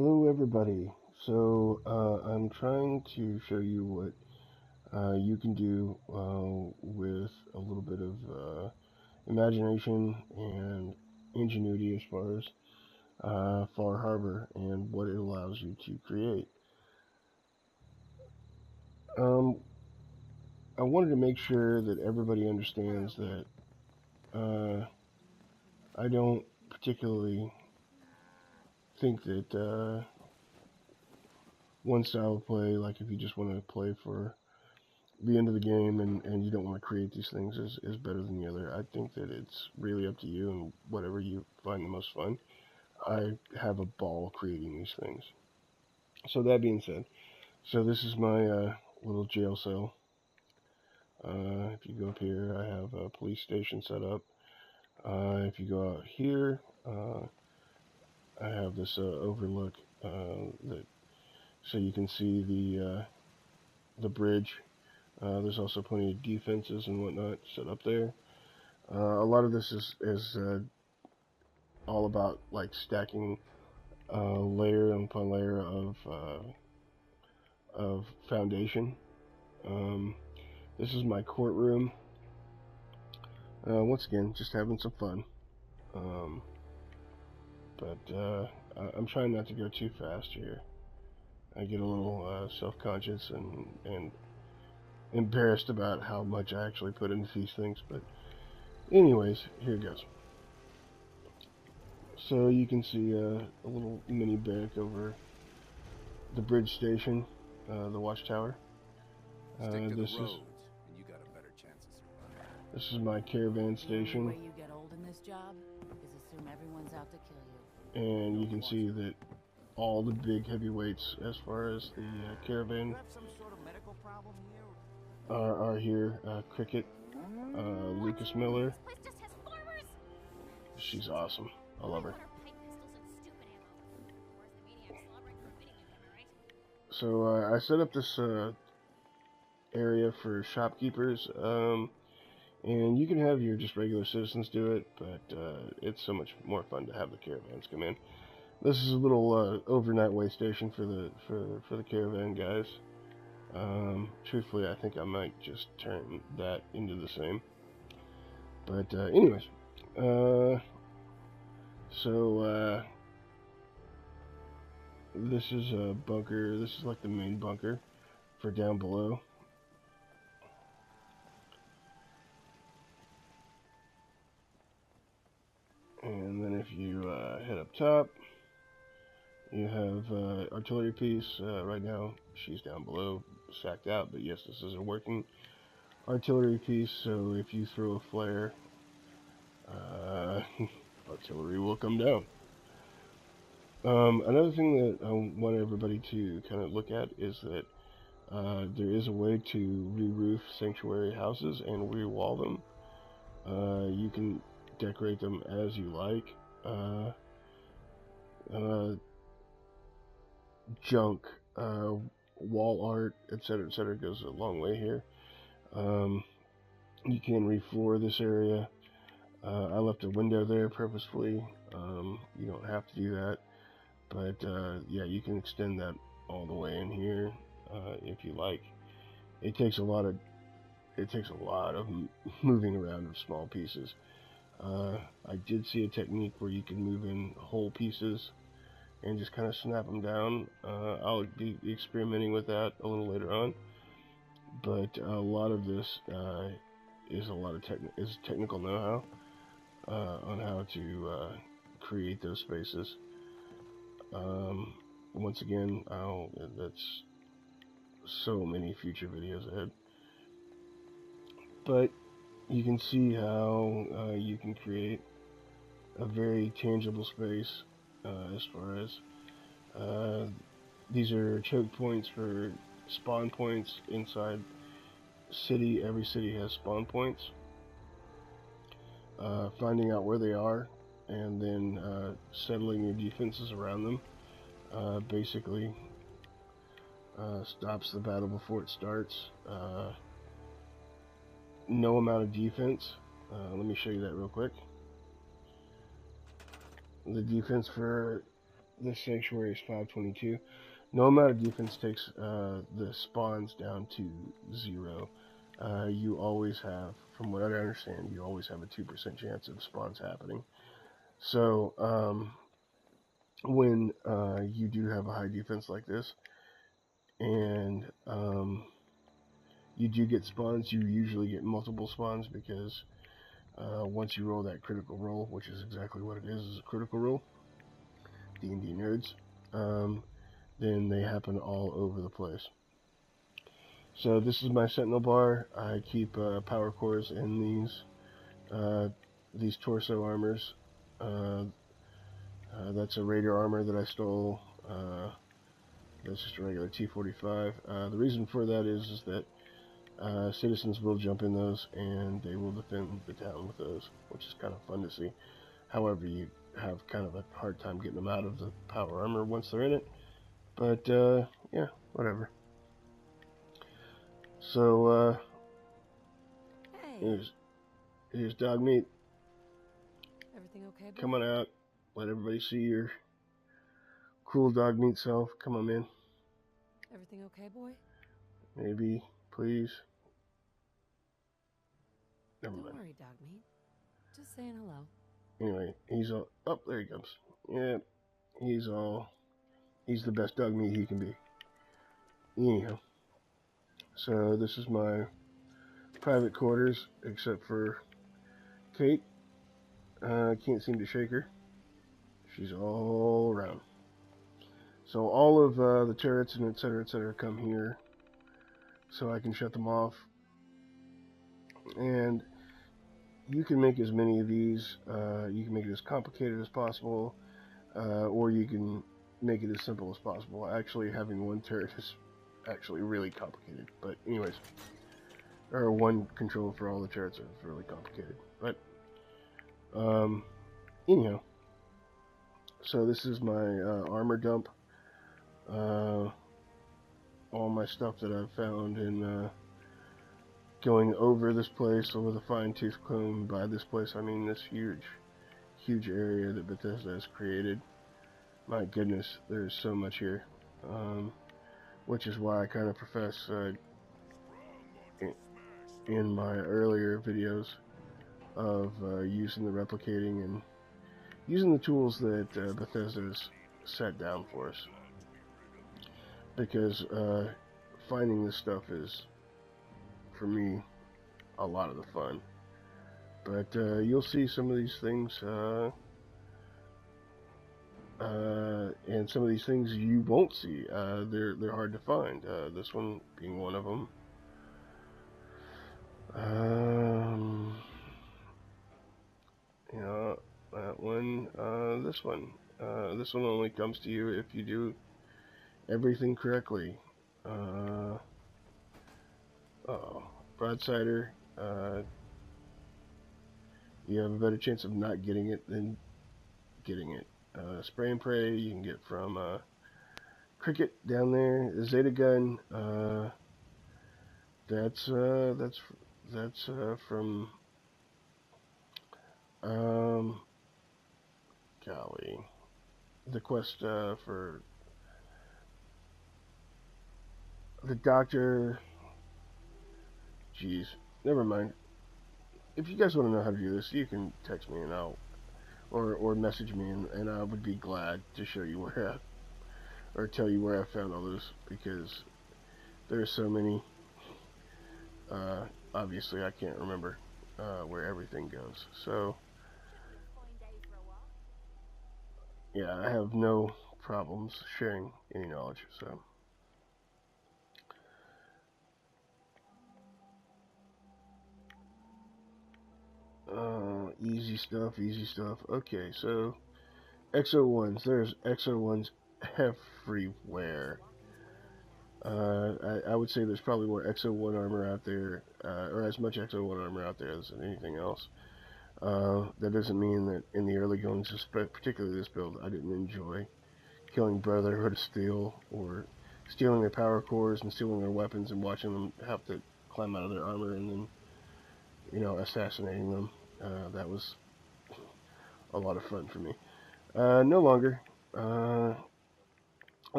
Hello everybody. I'm trying to show you what you can do with a little bit of imagination and ingenuity as far as Far Harbor and what it allows you to create. Um, I wanted to make sure that everybody understands that uh, I don't particularly think that one style of play, like if you just want to play for the end of the game and you don't want to create these things is better than the other. I think that it's really up to you and whatever you find the most fun. I have a ball creating these things. So that being said, so this is my little jail cell. If you go up here, I have a police station set up. If you go out here, I have this overlook that so you can see the bridge. There's also plenty of defenses and whatnot set up there. A lot of this is all about like stacking layer upon layer of foundation. Um, this is my courtroom. Once again, just having some fun. Um, but I'm trying not to go too fast here. I get a little self-conscious and embarrassed about how much I actually put into these things. But anyways, here it goes. So you can see a little mini barrack over the bridge station, the watchtower. Stick to This the is roads, and you got a better chance of surviving. this is my caravan The only station, way you get old in this job is assume everyone's out to kill you. and you can see that all the big heavyweights, as far as the caravan, You have some sort of medical problem here? are here. Cricket, Lucas Miller. This place just has farmers. She's awesome. I love her. So I set up this area for shopkeepers, and you can have your just regular citizens do it, but it's so much more fun to have the caravans come in. This is a little overnight way station for the caravan guys. Truthfully, I think I might just turn that into the same. But anyways, so this is a bunker. This is like the main bunker for down below. And then if you head up top, you have artillery piece. Right now, she's down below, sacked out. But yes, this is a working artillery piece. So if you throw a flare, artillery will come down. Another thing that I want everybody to kind of look at is that there is a way to re-roof sanctuary houses and re-wall them. You can decorate them as you like. Junk, wall art, etc., goes a long way here. You can re-floor this area. I left a window there purposefully. You don't have to do that, but yeah, you can extend that all the way in here if you like. It takes a lot of moving around of small pieces. I did see a technique where you can move in whole pieces and just kind of snap them down. I'll be experimenting with that a little later on, but a lot of this is a lot of technical know-how on how to create those spaces. Once again, that's so many future videos ahead, but you can see how you can create a very tangible space as far as these are choke points for spawn points inside city. Every city has spawn points. Finding out where they are and then settling your defenses around them basically stops the battle before it starts. No amount of defense. Let me show you that real quick. The defense for this sanctuary is 522. No amount of defense takes the spawns down to 0. You always have, from what I understand, you always have a 2% chance of spawns happening. So when you do have a high defense like this, and you do get spawns, you usually get multiple spawns because once you roll that critical roll, which is exactly what it is a critical roll, D&D nerds, then they happen all over the place. So this is my Sentinel bar. I keep power cores in these torso armors. That's a Raider armor that I stole. That's just a regular T-45. The reason for that is that citizens will jump in those and they will defend the town with those, which is kind of fun to see. However, you have kind of a hard time getting them out of the power armor once they're in it. But yeah, whatever. So Hey, here's dog meat. everything okay, boy? Come on out. Let everybody see your cool dog meat self. Come on in. Everything okay, boy? Maybe, please. Never Don't mind. worry, dog meat. Just saying hello. Anyway, he's all. Oh, there he comes. Yeah, he's the best dog meat he can be. Anyhow, so this is my private quarters, except for Kate. I can't seem to shake her. She's all around. So all of the turrets and etc. come here, so I can shut them off. And you can make as many of these. You can make it as complicated as possible, or you can make it as simple as possible. Actually, having one turret is actually really complicated. But anyways, or one control for all the turrets is really complicated. But anyhow, so this is my armor dump. All my stuff that I've found in going over this place, over the fine-tooth comb. By this place, I mean this huge area that Bethesda has created. My goodness, there's so much here. Which is why I kind of profess in my earlier videos of using the replicating and using the tools that Bethesda has set down for us. Because finding this stuff is, for me, a lot of the fun. But you'll see some of these things, and some of these things you won't see. They're hard to find. This one being one of them. You know, that one. This one. This one only comes to you if you do everything correctly. Broadsider. You have a better chance of not getting it than getting it. Spray and pray you can get from Cricket down there. The Zeta gun. That's from golly, the quest for the doctor. Jeez, never mind. If you guys want to know how to do this, you can text me and or message me, and I would be glad to show you or tell you where I found all those, because there's so many. Obviously, I can't remember where everything goes. So, yeah, I have no problems sharing any knowledge. So, easy stuff, easy stuff. Okay, so XO1s. There's XO1s everywhere. I would say there's probably more XO1 armor out there, or as much XO1 armor out there as anything else. That doesn't mean that in the early goings, particularly this build, I didn't enjoy killing Brotherhood of Steel, or stealing their power cores and stealing their weapons and watching them have to climb out of their armor and then, assassinating them. That was a lot of fun for me. No longer.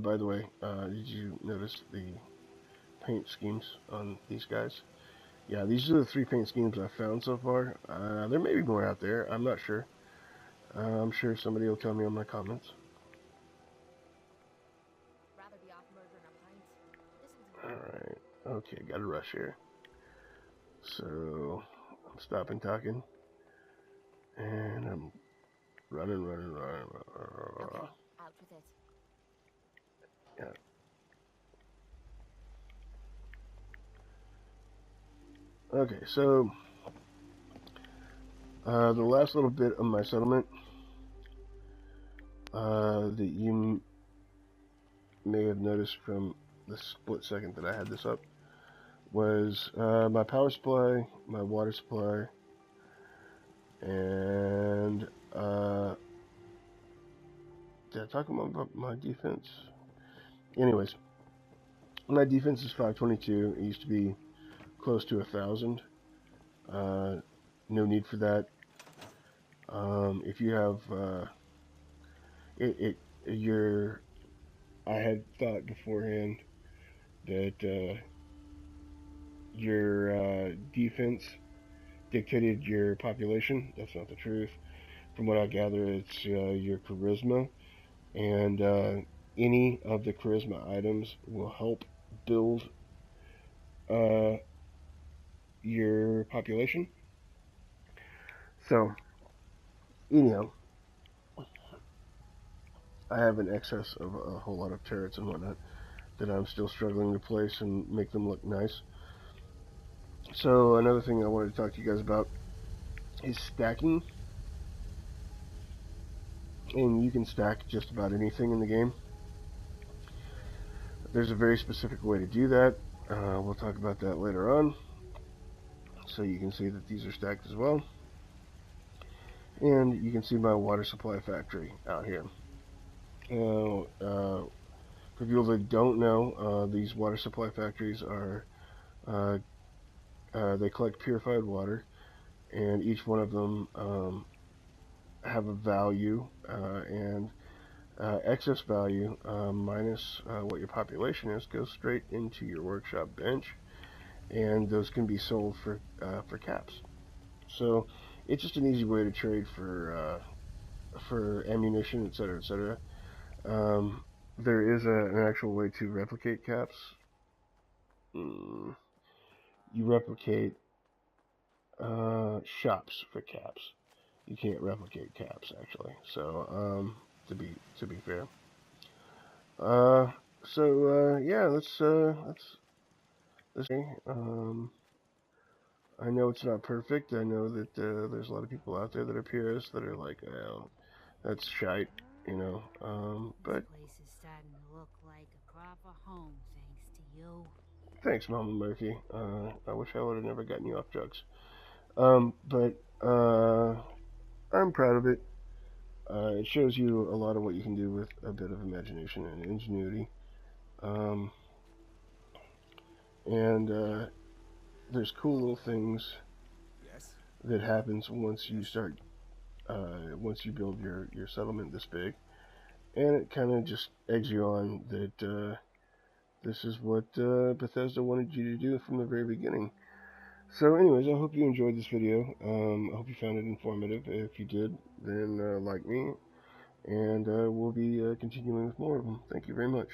By the way, did you notice the paint schemes on these guys? Yeah, these are the 3 paint schemes I've found so far. There may be more out there. I'm not sure. I'm sure somebody will tell me in my comments. Rather be off murdering a pint. This one's Alright. Okay, got a rush here. So, I'm stopping talking. And I'm running. okay. Out with it. Yeah. Okay, so the last little bit of my settlement that you may have noticed from the split second that I had this up was my power supply, my water supply, and did I talk about my defense? Anyways, my defense is 522. It used to be close to 1,000. No need for that. If you have I had thought beforehand that your defense dictated your population. That's not the truth. From what I gather, it's your charisma, and any of the charisma items will help build uh, your population. So, anyhow, I have an excess of a whole lot of turrets and whatnot that I'm still struggling to place and make them look nice. So, another thing I wanted to talk to you guys about is stacking. And you can stack just about anything in the game. There's a very specific way to do that. We'll talk about that later on. So you can see that these are stacked as well. And you can see my water supply factory out here. For people that don't know, these water supply factories are, they collect purified water, and each one of them have a value, and excess value minus what your population is goes straight into your workshop bench, and those can be sold for caps. So it's just an easy way to trade for ammunition, etc., etc. There is an actual way to replicate caps. You replicate shops for caps. You can't replicate caps actually. So to be fair. Yeah, let's see. I know it's not perfect. I know that there's a lot of people out there that are purists that are like, oh, that's shite, you know. But This place is starting to look like a proper home, thanks to you. thanks, Mama Murphy. I wish I would have never gotten you off drugs. But I'm proud of it. It shows you a lot of what you can do with a bit of imagination and ingenuity. Um, and there's cool little things Yes? that happens once you start, once you build your settlement this big, and it kind of just eggs you on that this is what Bethesda wanted you to do from the very beginning. So, anyways, I hope you enjoyed this video. I hope you found it informative. If you did, then like me, and we'll be continuing with more of them. Thank you very much.